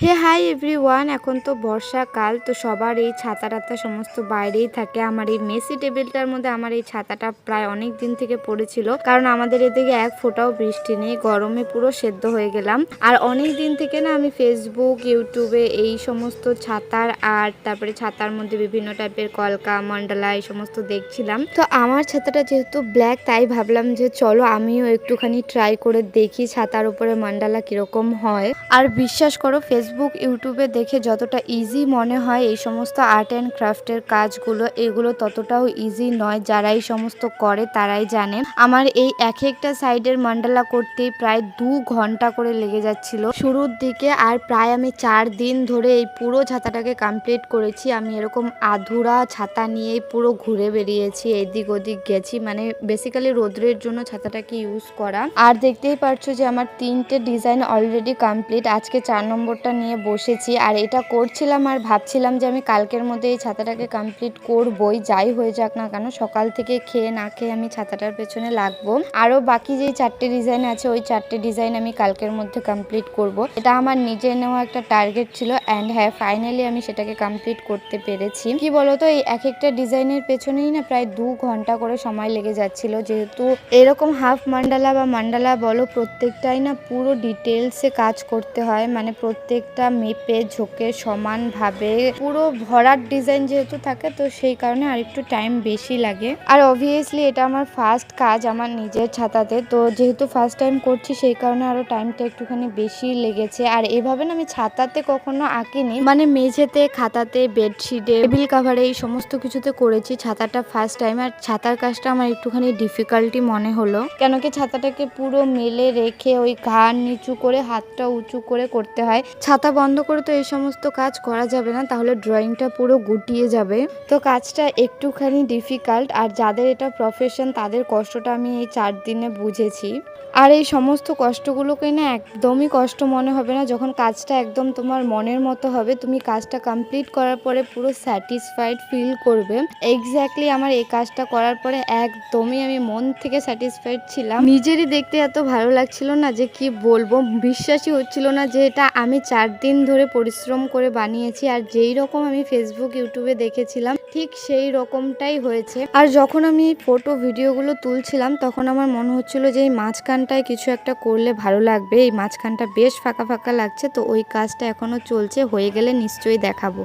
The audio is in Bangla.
হে হাই এভরিওয়ান, এখন তো বর্ষাকাল, তো সবার এই ছাতা টাতা সমস্ত বাইরেই থাকে। আমার এই মেসি টেবিলটার মধ্যে আমার এই ছাতাটা প্রায় অনেক দিন থেকে পড়েছিল, কারণ আমাদের এদিকে এক ফোঁটাও বৃষ্টি নেই, গরমে পুরো সেদ্ধ হয়ে গেলাম। আর অনেক দিন থেকে না আমি ফেসবুক ইউটিউবে এই সমস্ত ছাতার আর্ট, তারপরে ছাতার মধ্যে বিভিন্ন টাইপের কলকা মন্ডলা এই সমস্ত দেখছিলাম। তো আমার ছাতাটা যেহেতু ব্ল্যাক, তাই ভাবলাম যে চলো আমিও একটুখানি ট্রাই করে দেখি ছাতার উপরে মন্ডলা কিরকম হয়। আর বিশ্বাস করো, ফেসবুক ইউটিউবে দেখে যতটা ইজি মনে হয় এই সমস্ত আর্ট অ্যান্ড ক্রাফটের কাজগুলো, এগুলো ততটাও ইজি নয়। যারা এই সমস্ত করে তারাই জানে। আমার এই এক একটা সাইডের মন্ডলা করতেই প্রায় 2 ঘন্টা করে লেগে যাচ্ছিল শুরুর দিকে। আর প্রায় আমি 4 দিন ধরে এই পুরো ছাতাটাকে কমপ্লিট করেছি। আমি এরকম আধুরা ছাতা নিয়েই পুরো ঘুরে বেরিয়েছি, এদিক ওদিক গেছি, মানে বেসিক্যালি রোদ্রের জন্য ছাতাটাকে ইউজ করা। আর দেখতেই পারছো যে আমার 3টে ডিজাইন অলরেডি কমপ্লিট। আজকে 4 নম্বরটা নিয়ে বসেছি আর এটা করছিলাম আর ভাবছিলাম যে আমি কালকের মধ্যে এই ছাতাটাকে কমপ্লিট করবই, যাই হয়ে যাক না কেন। সকাল থেকে খেয়ে না খেয়ে আমি ছাতাটার পেছনে লাগবো। আরও বাকি যেই 4টে ডিজাইন আছে ওই 4টে ডিজাইন আমি কালকের মধ্যে কমপ্লিট করব। এটা আমার নিজের নেওয়া একটা টার্গেট ছিল, অ্যান্ড হ্যাঁ, ফাইনালি আমি সেটাকে কমপ্লিট করতে পেরেছি। কি বলতো, এই এক একটা ডিজাইনের পেছনেই না প্রায় 2 ঘন্টা করে সময় লেগে যাচ্ছিল, যেহেতু এরকম হাফ মান্ডালা বা মান্ডালা বলো, প্রত্যেকটাই না পুরো ডিটেলসে কাজ করতে হয়, মানে প্রত্যেকটা মেপে ঝোঁকে সমানভাবে পুরো ভরার ডিজাইন যেহেতু থাকে, তো সেই কারণে আরেকটু টাইম বেশি লাগে। আর অবভিয়াসলি এটা আমার ফার্স্ট কাজ আমার নিজের ছাতাতে, তো যেহেতু ফার্স্ট টাইম করছি সেই কারণে আরো টাইমটা একটুখানি বেশি লেগেছে। আর এভাবে না আমি ছাতাতে কখনো আঁকিনি, মানে মেঝেতে, খাতাতে, বেডশিটে, টেবিল কাভারে এই সমস্ত কিছুতে করেছি। ছাতাটা ফার্স্ট টাইম, আর ছাতার কাজটা আমার একটুখানি ডিফিকাল্টি মনে হলো, কেন কি ছাতাটাকে পুরো মেলে রেখে ওই ঘাড় নিচু করে হাতটা উঁচু করে করতে হয়। ছাতা বন্ধ করে তো এই সমস্ত কাজ করা যাবে না, তাহলে ড্রয়িংটা পুরো গুটিয়ে যাবে। তো কাজটা একটুখানি ডিফিকাল্ট, আর যাদের এটা প্রফেশন তাদের কষ্টটা আমি এই 4 দিনে বুঝেছি। আর এই সমস্ত কষ্টগুলোকে না একদমই কষ্ট মনে হবে না যখন কাজটা একদম তোমার মনের মতো হবে। তুমি কাজটা কমপ্লিট করার পরে পুরো স্যাটিসফাইড ফিল করবে। এক্স্যাক্টলি আমার এই কাজটা করার পরে একদমই আমি মন থেকে স্যাটিসফাইড ছিলাম। নিজেরই দেখতে এত ভালো লাগছিল না যে কি বলবো, বিশ্বাসই হচ্ছিল না যে এটা আমি 4 দিন ধরে পরিশ্রম করে বানিয়েছি। আর যেই রকম আমি ফেসবুক ইউটিউবে দেখেছিলাম ঠিক সেই রকমটাই হয়েছে। আর যখন আমি ফটো ভিডিওগুলো তুলছিলাম তখন আমার মনে হচ্ছিল যে এই মাঝখানটায় কিছু একটা করলে ভালো লাগবে, এই মাঝখানটা বেশ ফাঁকা ফাঁকা লাগছে। তো ওই কাজটা এখনো চলছে, হয়ে গেলে নিশ্চয়ই দেখাবো।